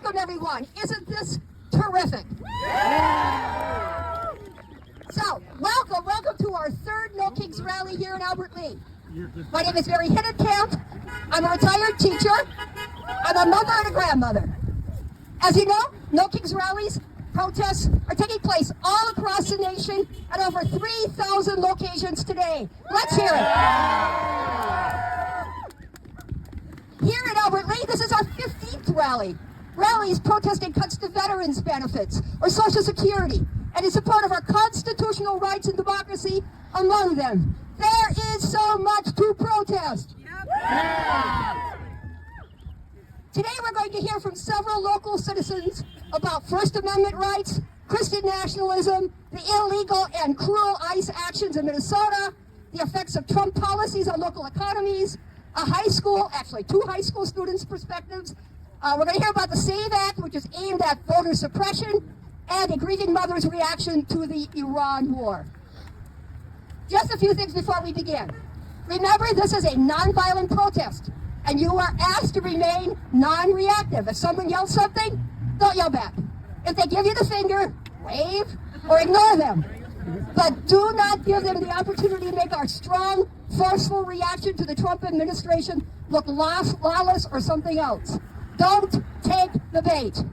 welcome everyone. Isn't this terrific? So, welcome to our third No Kings rally here in Albert Lea. My name is Mary Hinnenkamp. I'm a retired teacher. I'm a mother and a grandmother. As you know, No Kings rallies, protests are taking place all across the nation at over 3,000 locations today. Let's hear it. Here in Albert Lea, this is our 15th rally. Rallies protesting cuts to veterans' benefits or Social Security and in support of our constitutional rights and democracy among them. There is so much to protest. Today we're going to hear from several local citizens about First Amendment rights, Christian nationalism, the illegal and cruel ICE actions in Minnesota, the effects of Trump policies on local economies, two high school students' perspectives. We're going to hear about the SAVE Act, which is aimed at voter suppression, and a grieving mother's reaction to the Iran war. Just a few things before we begin. Remember, this is a nonviolent protest, and you are asked to remain non-reactive. If someone yells something, don't yell back. If they give you the finger, wave or ignore them. But do not give them the opportunity to make our strong, forceful reaction to the Trump administration look lawless or something else. Don't take the bait.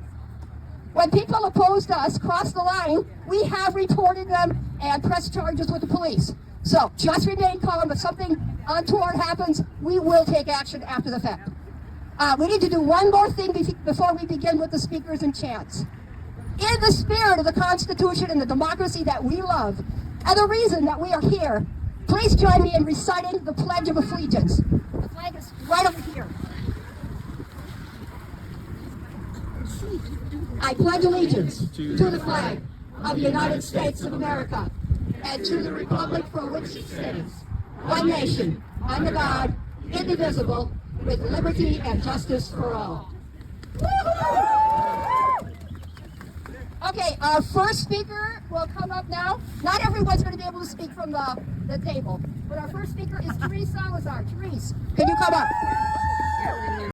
When people opposed us cross the line, we have reported them and pressed charges with the police. So just remain calm. If something untoward happens, we will take action after the fact. We need to do one more thing before we begin with the speakers and chants. In the spirit of the Constitution and the democracy that we love, and the reason that we are here, please join me in reciting the Pledge of Allegiance. The flag is right over here. I pledge allegiance to the flag of the United States of America and to the republic for which it stands, one nation, under God, indivisible, with liberty and justice for all. Okay, our first speaker will come up now. Not everyone's going to be able to speak from the table, but our first speaker is Therese Salazar. Therese, can you come up?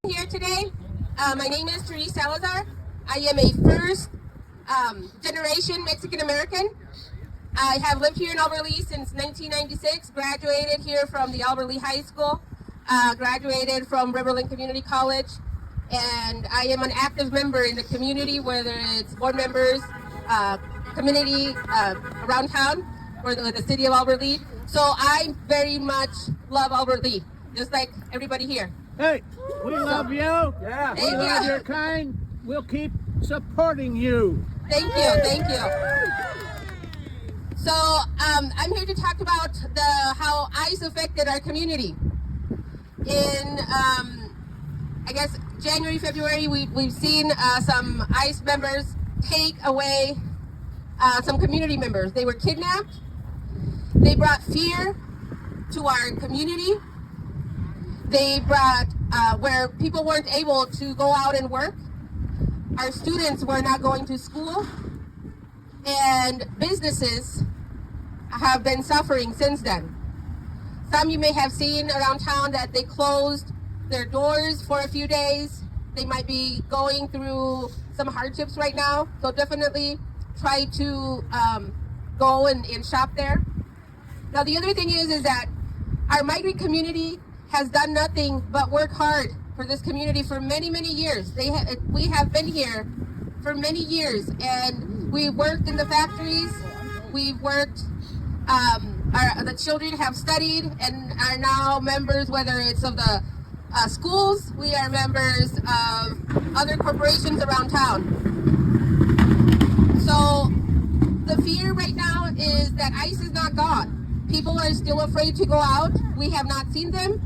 Here today, my name is Therese Salazar. I am a first generation Mexican American. I have lived here in Albert Lea since 1996, graduated here from the Albert Lea High School, graduated from Riverland Community College, and I am an active member in the community, whether it's board members, community around town, or the city of Albert Lea. So I very much love Albert Lea, just like everybody here. Hey, we love you. Yeah. We love your kind. We'll keep supporting you. Thank you. So I'm here to talk about how ICE affected our community. In I guess January, February, we've seen some ICE members take away some community members. They were kidnapped. They brought fear to our community. They brought where people weren't able to go out and work. Our students were not going to school, and businesses have been suffering since then. Some you may have seen around town that they closed their doors for a few days. They might be going through some hardships right now, so definitely try to go and shop there. Now the other thing is that our migrant community has done nothing but work hard for this community for many, many years. We have been here for many years, and we worked in the factories. We've worked. The children have studied and are now members, whether it's of the schools. We are members of other corporations around town. So the fear right now is that ICE is not gone. People are still afraid to go out. We have not seen them,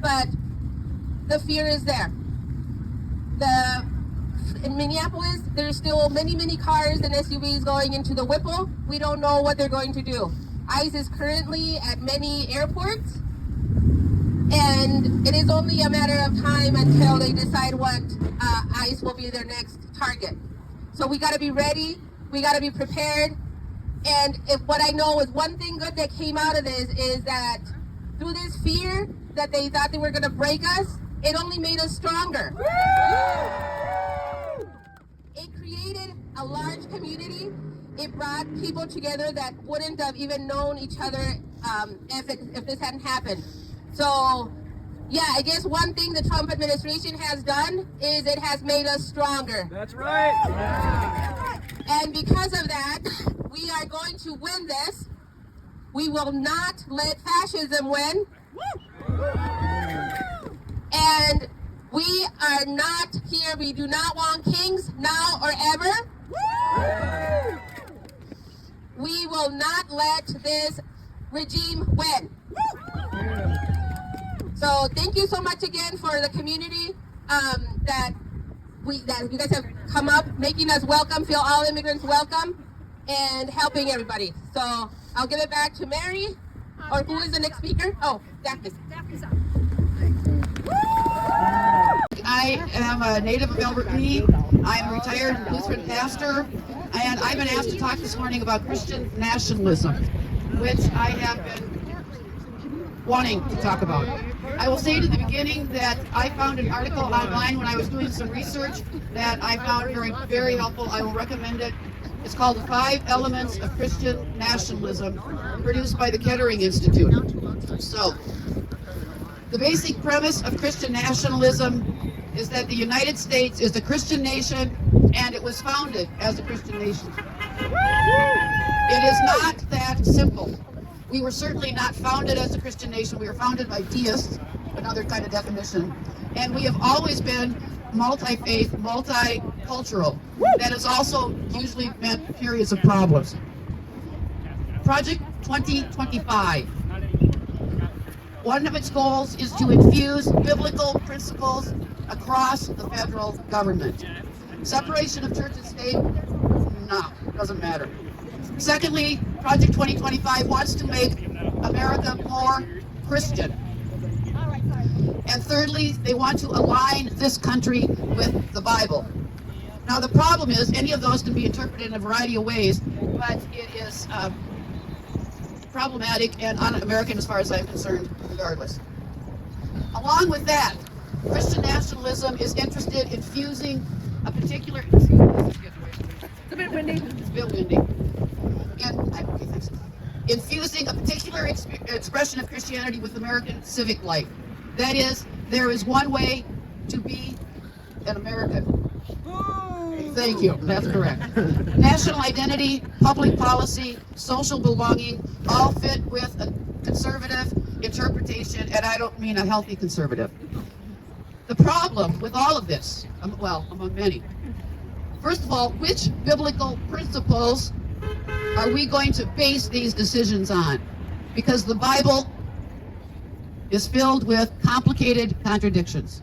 but the fear is there. In Minneapolis, there's still many cars and SUVs going into the Whipple. We don't know what they're going to do. ICE is currently at many airports, and it is only a matter of time until they decide what ICE will be their next target. So we got to be ready. We got to be prepared. And what I know is one thing good that came out of this is that through this fear that they thought they were going to break us, it only made us stronger. a large community. It brought people together that wouldn't have even known each other if this hadn't happened. So, yeah, I guess one thing the Trump administration has done is it has made us stronger. That's right. And because of that, we are going to win this. We will not let fascism win. And we are not here. We do not want kings now or ever. We will not let this regime win. So thank you so much again for the community that you guys have come up, making us welcome, feel all immigrants welcome, and helping everybody. So I'll give it back to Mary, or who is the next speaker? Oh, Daphne. I am a native of Albert Lea. I am a retired Lutheran pastor, and I've been asked to talk this morning about Christian nationalism, which I have been wanting to talk about. I will say to the beginning that I found an article online when I was doing some research that I found very helpful. I will recommend it. It's called The 5 Elements of Christian Nationalism, produced by the Kettering Institute. So, the basic premise of Christian nationalism is that the United States is a Christian nation, and it was founded as a Christian nation. It is not that simple. We were certainly not founded as a Christian nation. We were founded by deists, another kind of definition. And we have always been multi-faith, multicultural. That has also usually meant periods of problems. Project 2025. One of its goals is to infuse biblical principles across the federal government. Separation of church and state? No, doesn't matter. Secondly, Project 2025 wants to make America more Christian. And thirdly, they want to align this country with the Bible. Now the problem is, any of those can be interpreted in a variety of ways, but it is problematic and un-American as far as I'm concerned, regardless. Along with that, Christian nationalism is interested in fusing a particular... It's a bit windy. It's a bit windy. Infusing a particular expression of Christianity with American civic life. That is, there is one way to be an American. Thank you, that's correct. National identity, public policy, social belonging, all fit with a conservative interpretation, and I don't mean a healthy conservative. The problem with all of this, well, among many, first of all, which biblical principles are we going to base these decisions on? Because the Bible is filled with complicated contradictions.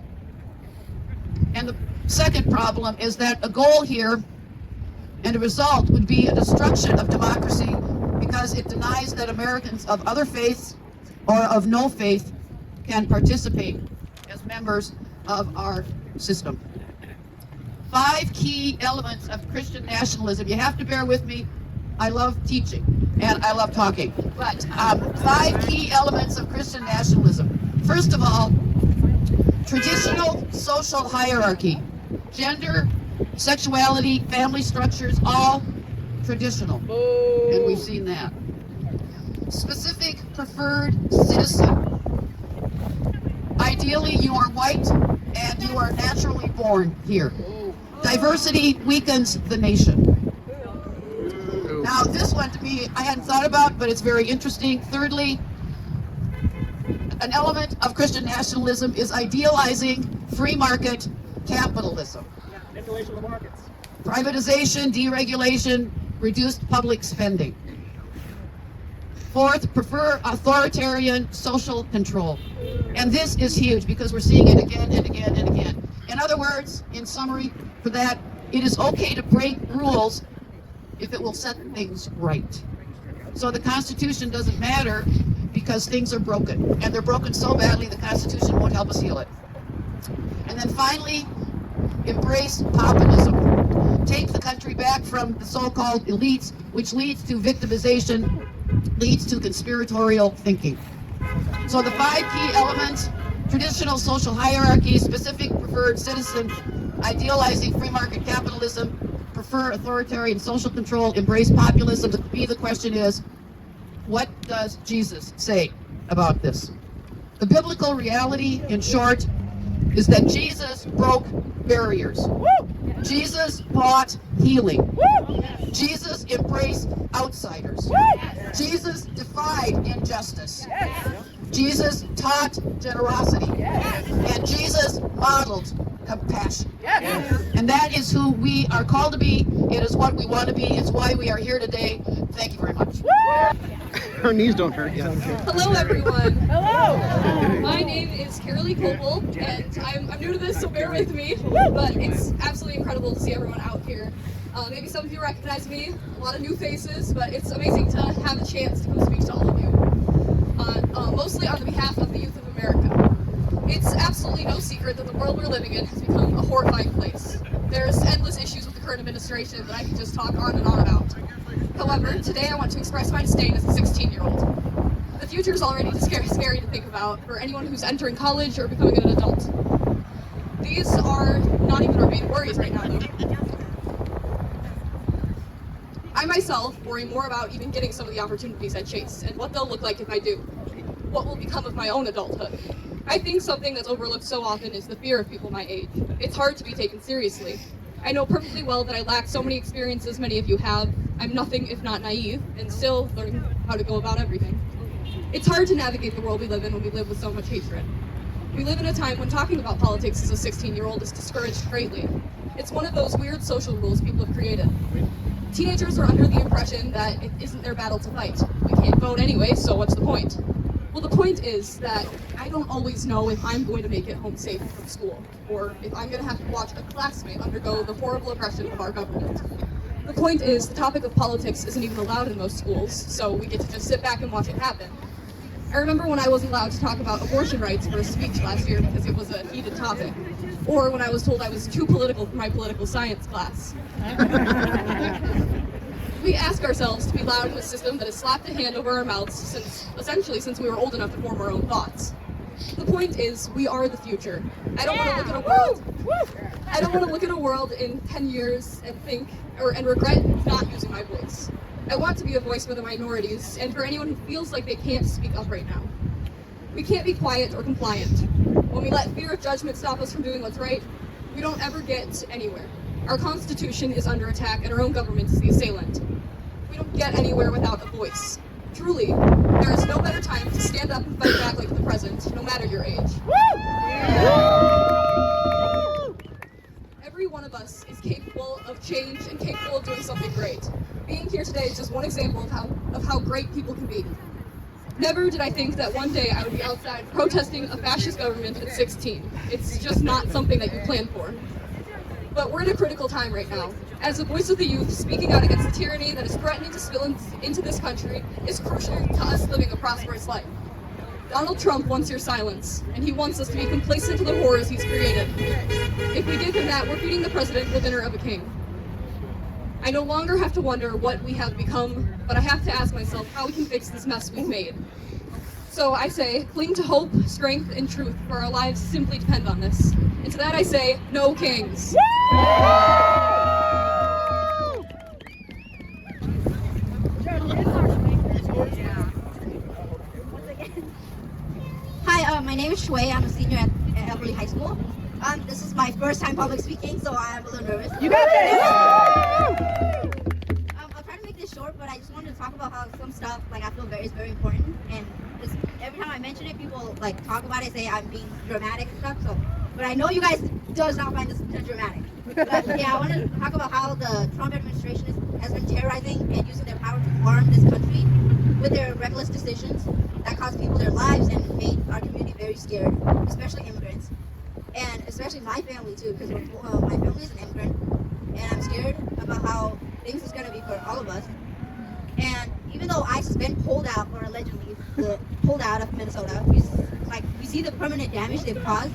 And the second problem is that a goal here and a result would be a destruction of democracy because it denies that Americans of other faiths or of no faith can participate as members of our system. 5 key elements of Christian nationalism. You have to bear with me. I love teaching and I love talking. But 5 key elements of Christian nationalism. First of all, traditional social hierarchy. Gender, sexuality, family structures, all traditional. And we've seen that. Specific preferred citizen. Ideally, you are white and you are naturally born here. Diversity weakens the nation. Now, this one to me, I hadn't thought about, but it's very interesting. Thirdly, an element of Christian nationalism is idealizing free market capitalism. Manipulation of the markets. Privatization, deregulation, reduced public spending. Fourth, prefer authoritarian social control. And this is huge because we're seeing it again and again and again. In other words, in summary, for that, it is okay to break rules if it will set things right. So the Constitution doesn't matter because things are broken. And they're broken so badly the Constitution won't help us heal it. And then finally, embrace populism. Take the country back from the so-called elites, which leads to victimization, leads to conspiratorial thinking. So the 5 key elements: traditional social hierarchy, specific preferred citizen, idealizing free market capitalism, prefer authoritarian social control, embrace populism. To me, the question is, what does Jesus say about this? The biblical reality, in short, is that Jesus broke barriers. Jesus brought healing. Jesus embraced outsiders. Jesus defied injustice. Jesus taught generosity. And Jesus modeled compassion. And that is who we are called to be. It is what we want to be. It's why we are here today. Thank you very much. Her knees don't hurt yet. Hello, everyone. Hello. My name is Carolee Copel, and I'm new to this, so bear with me. But it's absolutely incredible to see everyone out here. Maybe some of you recognize me, a lot of new faces, but it's amazing to have a chance to come speak to all of you. Mostly on behalf of the youth of America. It's absolutely no secret that the world we're living in has become a horrifying place. There's endless issues with the current administration that I could just talk on and on about. However, today I want to express my disdain as a 16-year-old. The future is already scary to think about for anyone who's entering college or becoming an adult. These are not even our main worries right now, though. I myself worry more about even getting some of the opportunities I chase and what they'll look like if I do. What will become of my own adulthood. I think something that's overlooked so often is the fear of people my age. It's hard to be taken seriously. I know perfectly well that I lack so many experiences many of you have. I'm nothing if not naive, and still learning how to go about everything. It's hard to navigate the world we live in when we live with so much hatred. We live in a time when talking about politics as a 16-year-old is discouraged greatly. It's one of those weird social rules people have created. Teenagers are under the impression that it isn't their battle to fight. We can't vote anyway, so what's the point? Well, the point is that I don't always know if I'm going to make it home safe from school, or if I'm going to have to watch a classmate undergo the horrible oppression of our government. The point is, the topic of politics isn't even allowed in most schools, so we get to just sit back and watch it happen. I remember when I wasn't allowed to talk about abortion rights for a speech last year because it was a heated topic, or when I was told I was too political for my political science class. We ask ourselves to be loud in a system that has slapped a hand over our mouths since we were old enough to form our own thoughts. The point is, we are the future. I don't want to look at a world in 10 years and think and regret not using my voice. I want to be a voice for the minorities and for anyone who feels like they can't speak up right now. We can't be quiet or compliant. When we let fear of judgment stop us from doing what's right, we don't ever get anywhere. Our Constitution is under attack and our own government is the assailant. We don't get anywhere without a voice. Truly, there is no better time to stand up and fight back like the present, no matter your age. Every one of us is capable of change and capable of doing something great. Being here today is just one example of how great people can be. Never did I think that one day I would be outside protesting a fascist government at 16. It's just not something that you plan for. But we're in a critical time right now. As the voice of the youth, speaking out against the tyranny that is threatening to spill into this country is crucial to us living a prosperous life. Donald Trump wants your silence, and he wants us to be complacent to the horrors he's created. If we give him that, we're feeding the president the dinner of a king. I no longer have to wonder what we have become, but I have to ask myself how we can fix this mess we've made. So I say, cling to hope, strength, and truth, for our lives simply depend on this. And to that I say, no kings. Hi, my name is Shui. I'm a senior at Albert Lea High School. This is my first time public speaking, so I'm a little nervous. You got this! I'll try to make this short, but I just wanted to talk about how some stuff I feel is very important, and just every time I mention it, people talk about it, say I'm being dramatic and stuff. So, but I know you guys does not find this dramatic. But yeah, I want to talk about how the Trump administration has been terrorizing and using their power to harm this country with their reckless decisions that cost people their lives and made our community very scared, especially immigrants. And especially my family too, because my family is an immigrant, and I'm scared about how things is going to be for all of us. And even though ICE has been pulled out, or allegedly pulled out of Minnesota, we see the permanent damage they've caused.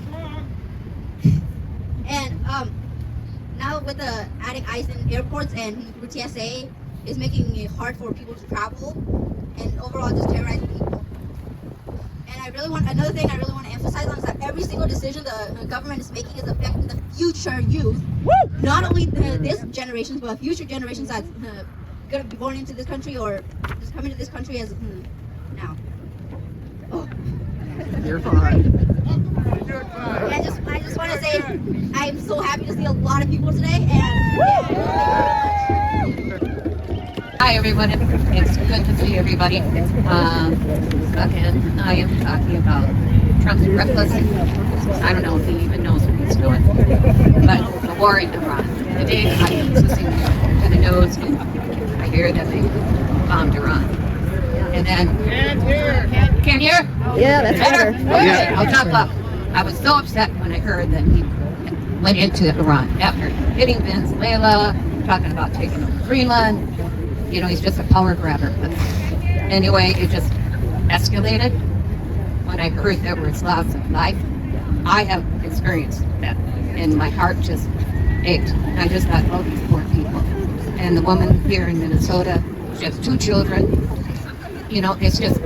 And now with the adding ICE in airports and through TSA is making it hard for people to travel, and overall just terrorizing people. And another thing I really want to emphasize on is that every single decision the government is making is affecting the future youth. Not only this generation, but future generations that's going to be born into this country or just coming to this country as now. Oh. You're fine. I just want to say I'm so happy to see a lot of people today, and thank you very much. Hi everyone, it's good to see everybody. Again, I am talking about Trump's reckless, I don't know if he even knows what he's doing, but the war in Iran. Today I'm listening to the news and I hear that they bombed Iran. And then... Can't hear? Yeah, that's better. Okay, I'll talk up. I was so upset when I heard that he went into Iran after hitting Venezuela, talking about taking over Greenland. You know, he's just a power grabber. But anyway, it just escalated when I heard there was loss of life. I have experienced that, and my heart just ached. And I just thought, oh, these poor people. And the woman here in Minnesota, she has 2 children. You know, it's just,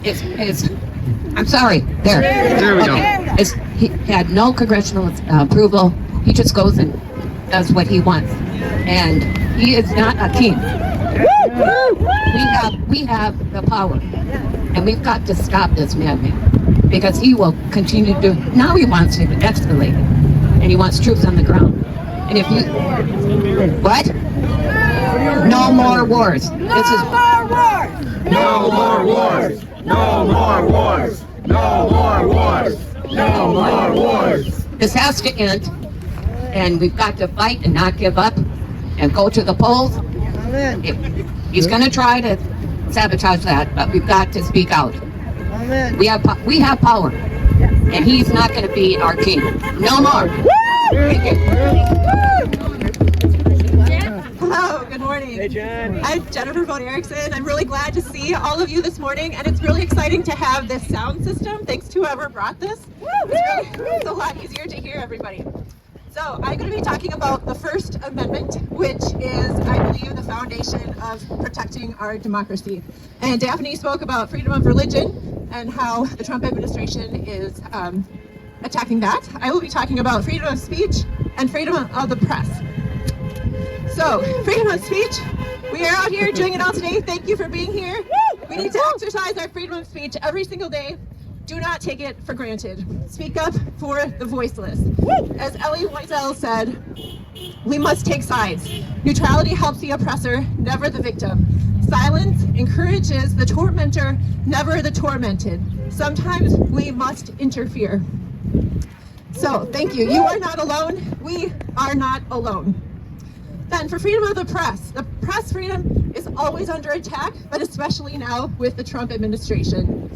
it's I'm sorry, there. There we go. He had no congressional approval. He just goes and does what he wants. And he is not a king. We have the power. And we've got to stop this madman. Because he will continue to, now he wants to escalate. And he wants troops on the ground. And if you, what? No more wars. This is No more wars! No more wars! No more wars! No more wars! This has to end, and we've got to fight and not give up and go to the polls. He's going to try to sabotage that, but we've got to speak out. We have power, and he's not going to be our king. No more. Thank you. Hello, good morning. Hey, Jen. I'm Jennifer Von Erickson. I'm really glad to see all of you this morning, and it's really exciting to have this sound system. Thanks to whoever brought this. It's a lot easier to hear everybody. So I'm going to be talking about the First Amendment, which is, I believe, the foundation of protecting our democracy. And Daphne spoke about freedom of religion and how the Trump administration is attacking that. I will be talking about freedom of speech and freedom of the press. So, freedom of speech, we are out here doing it all today. Thank you for being here. We need to exercise our freedom of speech every single day. Do not take it for granted. Speak up for the voiceless. As Elie Wiesel said, we must take sides. Neutrality helps the oppressor, never the victim. Silence encourages the tormentor, never the tormented. Sometimes we must interfere. So, thank you. You are not alone. We are not alone. Then for freedom of the press freedom is always under attack, but especially now with the Trump administration.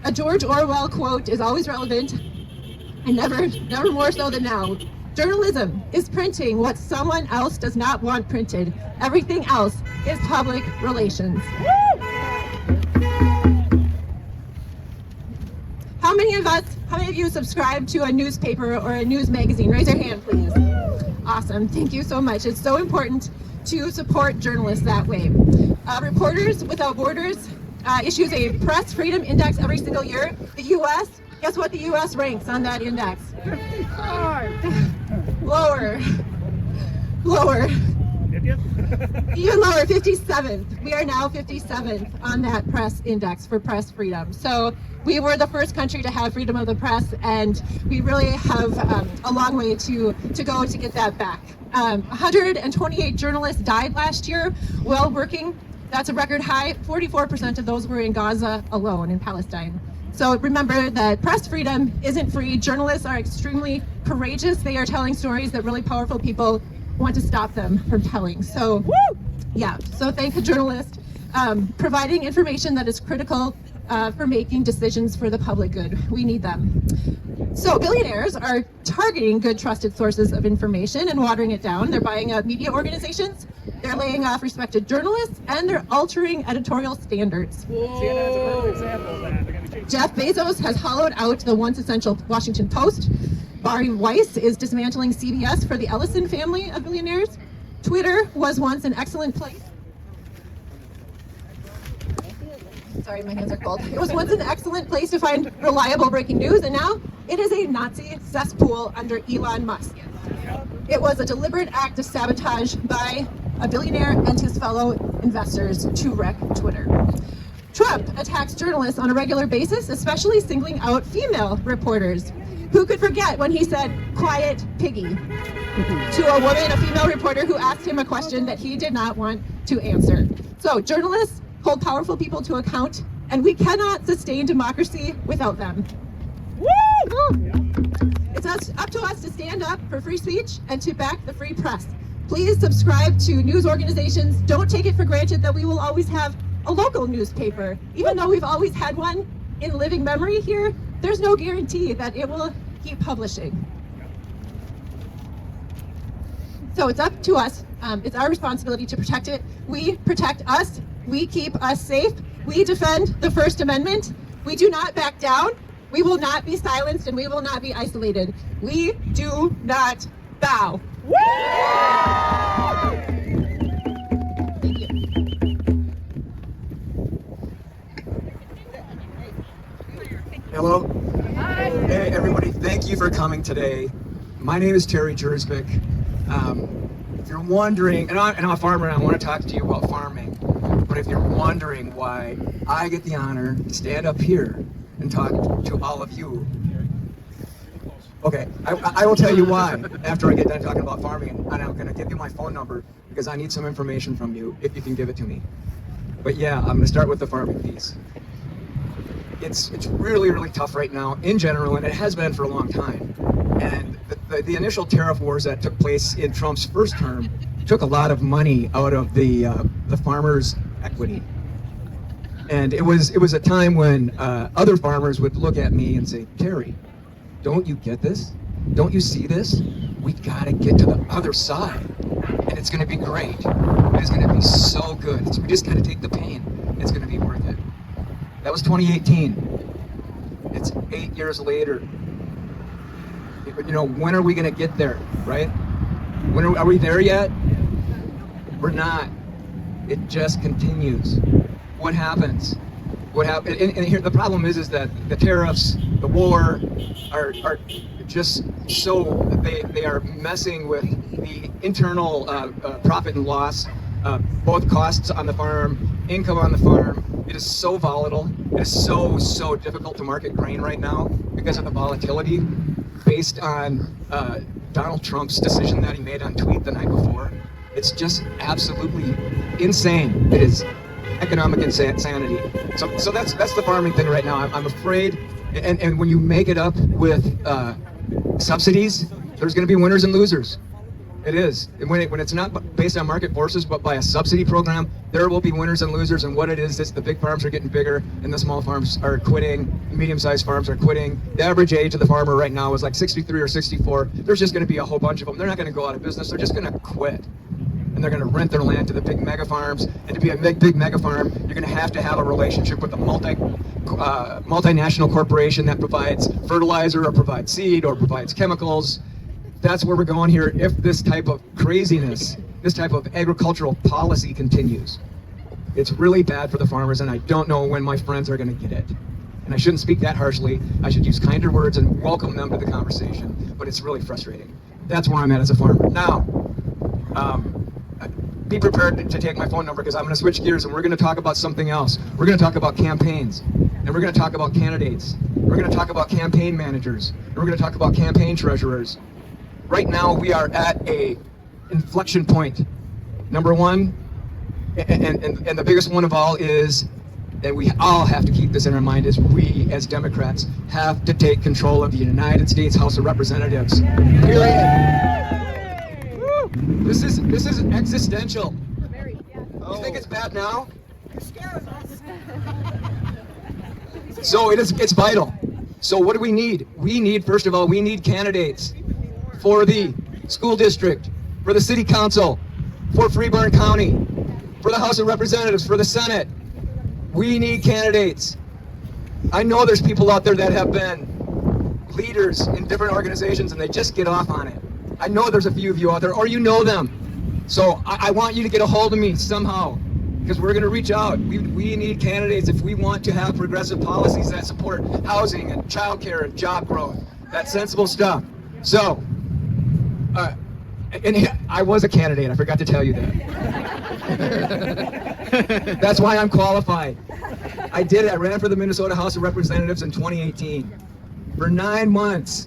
A George Orwell quote is always relevant, and never more so than now. Journalism is printing what someone else does not want printed. Everything else is public relations. How many of you subscribe to a newspaper or a news magazine? Raise your hand, please. Awesome, thank you so much. It's so important to support journalists that way. Reporters Without Borders issues a press freedom index every single year. The U.S., guess what the U.S. ranks on that index? Lower. Even lower, 57th. We are now 57th on that press index for press freedom. So we were the first country to have freedom of the press, and we really have a long way to go to get that back. 128 journalists died last year while working. That's a record high. 44% of those were in Gaza alone, in Palestine. So remember that press freedom isn't free. Journalists are extremely courageous. They are telling stories that really powerful people want to stop them from telling. So, yeah, so thank the journalist providing information that is critical for making decisions for the public good. We need them. So billionaires are targeting good trusted sources of information and watering it down. They're buying up media organizations, they're laying off respected journalists, and they're altering editorial standards. CNN's a perfect example of that. They're gonna be changing. Jeff Bezos has hollowed out the once essential Washington Post. Barry Weiss is dismantling CBS for the Ellison family of billionaires. Twitter was once an excellent place. Sorry, my hands are cold. It was once an excellent place to find reliable breaking news, and now it is a Nazi cesspool under Elon Musk. It was a deliberate act of sabotage by a billionaire and his fellow investors to wreck Twitter. Trump attacks journalists on a regular basis, especially singling out female reporters. Who could forget when he said, "Quiet piggy," to a woman, a female reporter, who asked him a question that he did not want to answer. So journalists hold powerful people to account, and we cannot sustain democracy without them. It's up to us to stand up for free speech and to back the free press. Please subscribe to news organizations. Don't take it for granted that we will always have a local newspaper. Even though we've always had one in living memory here, there's no guarantee that it will keep publishing. So it's up to us. It's our responsibility to protect it. We protect us. We keep us safe. We defend the First Amendment. We do not back down. We will not be silenced, and we will not be isolated. We do not bow. Thank you. Hello. Hi. Hey, everybody. Thank you for coming today. My name is Terry Jersvik. If you're wondering, and I'm a farmer, and I want to talk to you about farming, but if you're wondering why I get the honor to stand up here and talk to all of you, okay, I will tell you why after I get done talking about farming, and I'm going to give you my phone number because I need some information from you if you can give it to me. But yeah, I'm going to start with the farming piece. It's really, really tough right now in general, and it has been for a long time. And the initial tariff wars that took place in Trump's first term took a lot of money out of the farmers' equity. And it was a time when other farmers would look at me and say, "Terry, don't you get this? Don't you see this? We gotta get to the other side, and it's gonna be great. It's gonna be so good. We just gotta take the pain. It's gonna be worth it." That was 2018. It's 8 years later. You know, when are we gonna get there, right? When are we there yet? We're not. It just continues. What happens? What happens? And here the problem is that the tariffs, the war, are just so they are messing with the internal profit and loss, both costs on the farm, income on the farm. It is so volatile. It is so difficult to market grain right now because of the volatility based on Donald Trump's decision that he made on tweet the night before. It's just absolutely insane. It is economic insanity. So that's the farming thing right now. I'm afraid, and when you make it up with subsidies, there's going to be winners and losers. It is. And when it's not based on market forces, but by a subsidy program, there will be winners and losers. And what it is the big farms are getting bigger, and the small farms are quitting. Medium-sized farms are quitting. The average age of the farmer right now is like 63 or 64. There's just going to be a whole bunch of them. They're not going to go out of business. They're just going to quit. And they're going to rent their land to the big mega farms. And to be a big mega farm, you're going to have a relationship with a multinational corporation that provides fertilizer or provides seed or provides chemicals. That's where we're going here if this type of craziness, this type of agricultural policy continues. It's really bad for the farmers, and I don't know when my friends are going to get it. And I shouldn't speak that harshly. I should use kinder words and welcome them to the conversation, but it's really frustrating. That's where I'm at as a farmer. Now, be prepared to take my phone number because I'm going to switch gears and we're going to talk about something else. We're going to talk about campaigns, and we're going to talk about candidates. We're going to talk about campaign managers, and we're going to talk about campaign treasurers. Right now, we are at a inflection point. Number one, and the biggest one of all is, and we all have to keep this in our mind, is we as Democrats have to take control of the United States House of Representatives. Period. This is existential. You think it's bad now? So it's vital. So what do we need? We need, first of all, we need candidates for the school district, for the city council, for Freeburn County, for the House of Representatives, for the Senate. We need candidates. I know there's people out there that have been leaders in different organizations and they just get off on it. I know there's a few of you out there, or you know them. So I want you to get a hold of me somehow. because we're going to reach out. We need candidates if we want to have progressive policies that support housing and childcare and job growth. That's sensible stuff. So, and I was a candidate. I forgot to tell you that. That's why I'm qualified. I did it. I ran for the Minnesota House of Representatives in 2018 for 9 months.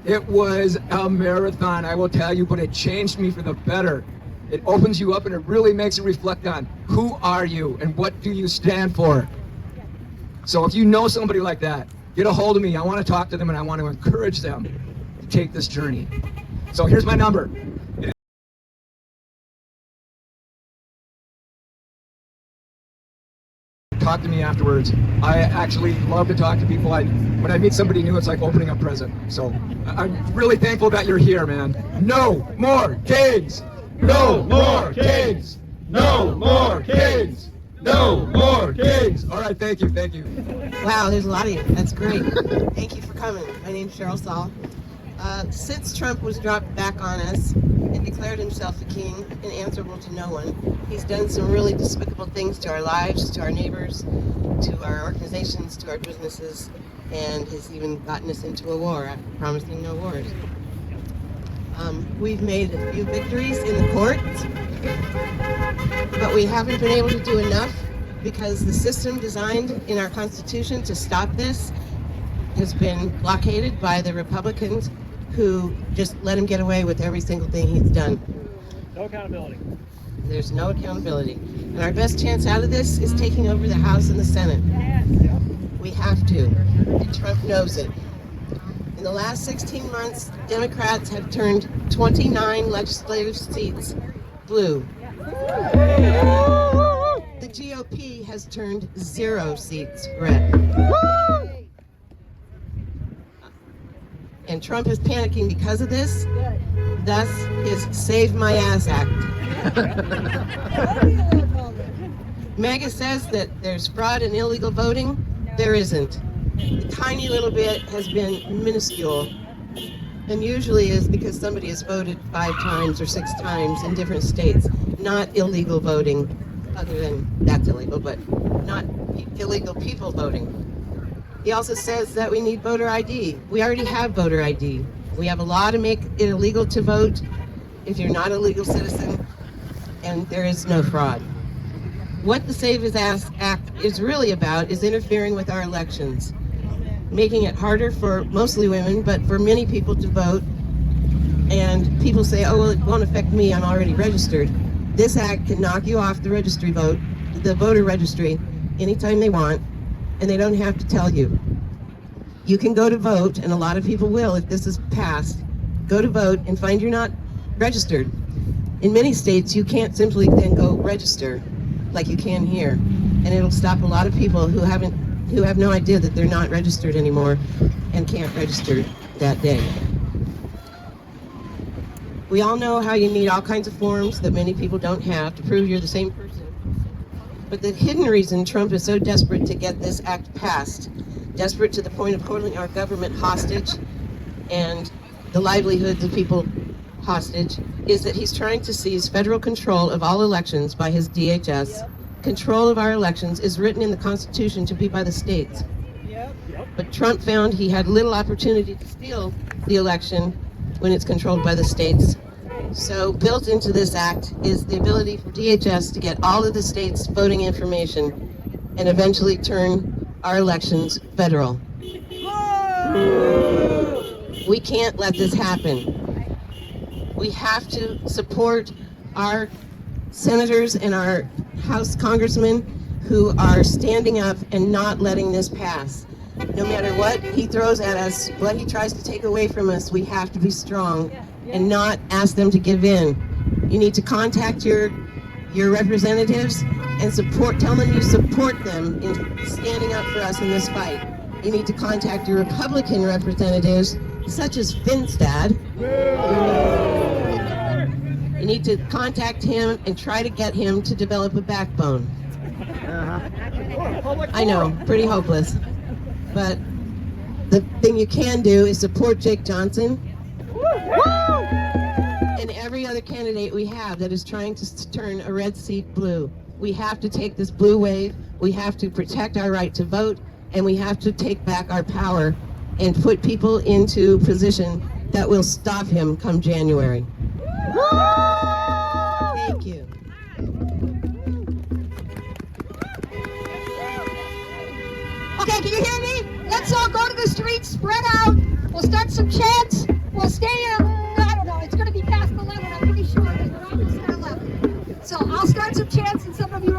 It was a marathon, I will tell you, but it changed me for the better. It opens you up and it really makes you reflect on who are you and what do you stand for. So if you know somebody like that, get a hold of me. I want to talk to them and I want to encourage them to take this journey. So here's my number. Talk to me afterwards. I actually love to talk to people. When I meet somebody new, it's like opening a present. So I'm really thankful that you're here, man. No more kings! No more kings! No more kings! No more kings! All right, thank you, thank you. Wow, there's a lot of you. That's great. Thank you for coming. My name's Cheryl Saul. Since Trump was dropped back on us and declared himself the king and answerable to no one, he's done some really despicable things to our lives, to our neighbors, to our organizations, to our businesses, and has even gotten us into a war after promising no wars. We've made a few victories in the courts, but we haven't been able to do enough because the system designed in our Constitution to stop this has been blockaded by the Republicans who just let him get away with every single thing he's done. No accountability. There's no accountability. And our best chance out of this is taking over the House and the Senate. We have to. And Trump knows it. In the last 16 months, Democrats have turned 29 legislative seats blue. The GOP has turned 0 seats red. And Trump is panicking because of this. Thus, his Save My Ass Act. MAGA says that there's fraud and illegal voting. There isn't. A tiny little bit has been minuscule, and usually is because somebody has voted 5 times or 6 times in different states. Not illegal voting, other than that's illegal, but not illegal people voting. He also says that we need voter ID. We already have voter ID. We have a law to make it illegal to vote if you're not a legal citizen, and there is no fraud. What the Save His Ass Act is really about is interfering with our elections, making it harder for mostly women, but for many people to vote. And people say, oh, well, it won't affect me, I'm already registered. This act can knock you off the registry vote, the voter registry, anytime they want, and they don't have to tell you. You can go to vote, and a lot of people will if this is passed, go to vote and find you're not registered. In many states, you can't simply then go register like you can here, and it'll stop a lot of people who have no idea that they're not registered anymore and can't register that day. We all know how you need all kinds of forms that many people don't have to prove you're the same person. But the hidden reason Trump is so desperate to get this act passed, desperate to the point of holding our government hostage and the livelihoods of people hostage, is that he's trying to seize federal control of all elections by his DHS. Control of our elections is written in the Constitution to be by the states. But Trump found he had little opportunity to steal the election when it's controlled by the states. So built into this act is the ability for DHS to get all of the states' voting information and eventually turn our elections federal. We can't let this happen. We have to support our senators and our House congressmen who are standing up and not letting this pass. No matter what he throws at us, what he tries to take away from us, we have to be strong and not ask them to give in. You need to contact your representatives and tell them you support them in standing up for us in this fight. You need to contact your Republican representatives, such as Finstad. You need to contact him and try to get him to develop a backbone. I know, pretty hopeless. But the thing you can do is support Jake Johnson and every other candidate we have that is trying to turn a red seat blue. We have to take this blue wave. We have to protect our right to vote, and we have to take back our power and put people into position that will stop him come January. Thank you. Okay, can you hear me? Let's all go to the streets, spread out. We'll start some chants. We'll stay I don't know, it's going to be past 11, I'm pretty sure, because we're almost at 11. So I'll start some chants and some of you